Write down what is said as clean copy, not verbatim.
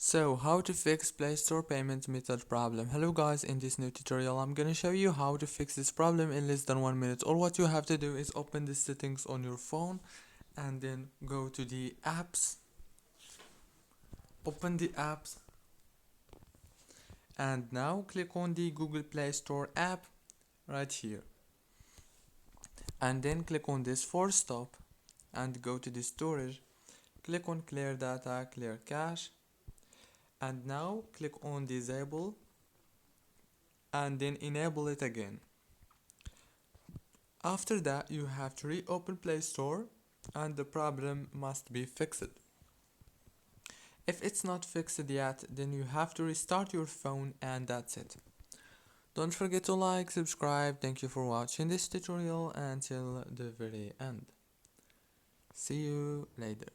So how to fix Play Store payment method problem. Hello guys, in this new tutorial I'm gonna show you how to fix this problem in less than 1 minute. All what you have to do is open the settings on your phone and then go to the apps, open the apps, and now click on the Google Play Store app right here, and then click on this force stop and go to the storage, click on clear data, clear cache, and now click on disable and then enable it again. After that you have to reopen Play Store and the problem must be fixed. If it's not fixed yet, then you have to restart your phone and that's it. Don't forget to like, subscribe. Thank you for watching this tutorial until the very end. See you later.